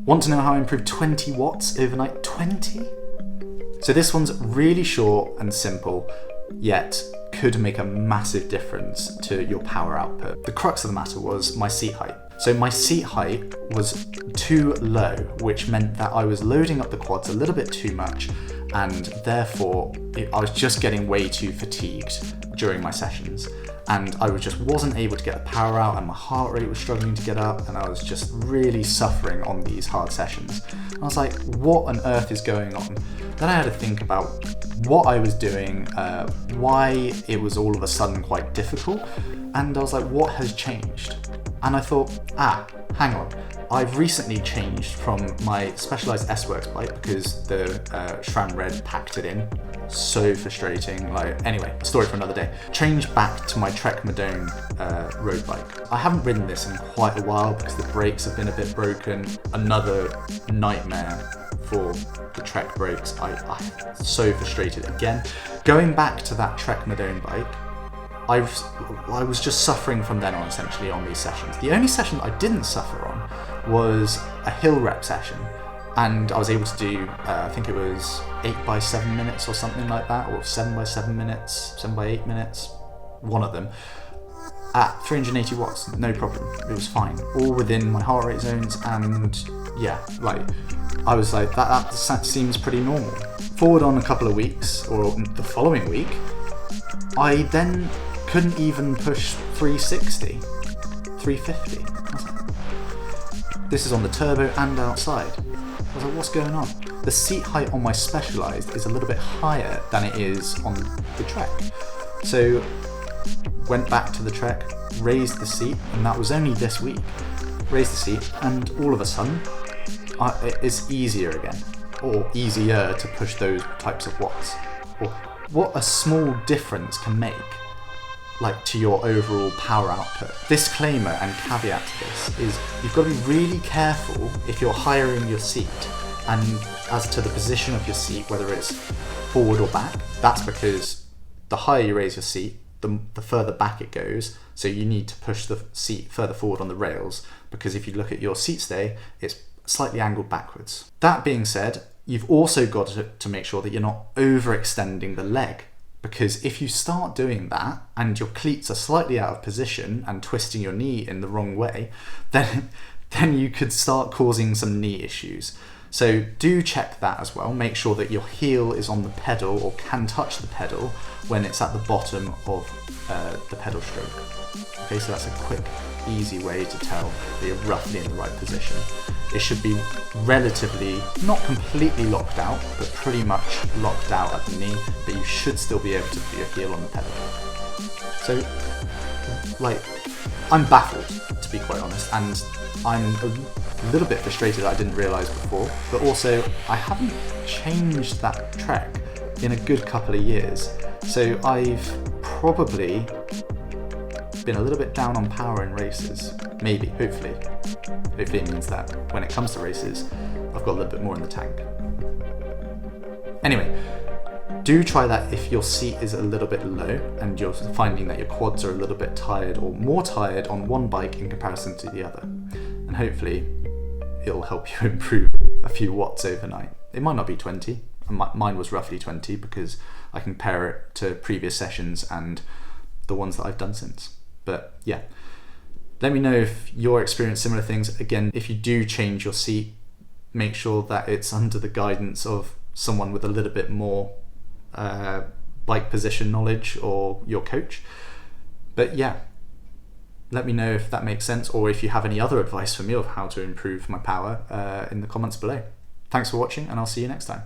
Want to know how I improved 20 watts overnight? 20? So this one's really short and simple, yet could make a massive difference to your power output. The crux of the matter was my seat height. So my seat height was too low, which meant that I was loading up the quads a little bit too much, and therefore I was just getting way too fatigued during my sessions. And I just wasn't able to get the power out, and my heart rate was struggling to get up, and I was just really suffering on these hard sessions. And I was like, what on earth is going on? Then I had to think about what I was doing, why it was all of a sudden quite difficult, and I was like, what has changed? And I thought, hang on. I've recently changed from my Specialized S-Works bike because the SRAM Red packed it in. So frustrating. Anyway, a story for another day. Changed back to my Trek Madone road bike. I haven't ridden this in quite a while because the brakes have been a bit broken. Another nightmare for the Trek brakes. I'm so frustrated again. Going back to that Trek Madone bike, I was just suffering from then on, essentially, on these sessions. The only session I didn't suffer on was a hill rep session, and I was able to do, I think it was 8 by 7 minutes or something like that, or 7 by 7 minutes, 7 by 8 minutes, one of them, at 380 watts, no problem. It was fine, all within my heart rate zones, and yeah, I was like, that seems pretty normal. Forward on a couple of weeks, or the following week, I then couldn't even push 360, 350. I was like, this is on the turbo and outside. I was like, what's going on? The seat height on my Specialized is a little bit higher than it is on the Trek. So went back to the Trek, raised the seat, and that was only this week. Raised the seat, and all of a sudden, it's easier again, or easier to push those types of watts. Or what a small difference can make, to your overall power output. Disclaimer and caveat to this is you've got to be really careful if you're hiring your seat, and as to the position of your seat, whether it's forward or back. That's because the higher you raise your seat, the further back it goes, so you need to push the seat further forward on the rails, because if you look at your seat stay, it's slightly angled backwards. That being said, you've also got to make sure that you're not overextending the leg, because if you start doing that and your cleats are slightly out of position and twisting your knee in the wrong way, then you could start causing some knee issues. So do check that as well. Make sure that your heel is on the pedal or can touch the pedal when it's at the bottom of the pedal stroke. Okay, so that's a quick, easy way to tell that you're roughly in the right position. It should be relatively, not completely locked out, but pretty much locked out at the knee, but you should still be able to put your heel on the pedal. So, I'm baffled, to be quite honest, and I'm a little bit frustrated that I didn't realise before, but also I haven't changed that Trek in a good couple of years, so I've probably been a little bit down on power in races. Maybe, hopefully. Hopefully it means that when it comes to races, I've got a little bit more in the tank. Anyway, do try that if your seat is a little bit low and you're finding that your quads are a little bit tired or more tired on one bike in comparison to the other. And hopefully it'll help you improve a few watts overnight. It might not be 20. Mine was roughly 20 because I compare it to previous sessions and the ones that I've done since. But yeah, let me know if you're experiencing similar things. Again, if you do change your seat, make sure that it's under the guidance of someone with a little bit more bike position knowledge or your coach. But yeah, let me know if that makes sense, or if you have any other advice for me of how to improve my power in the comments below. Thanks for watching, and I'll see you next time.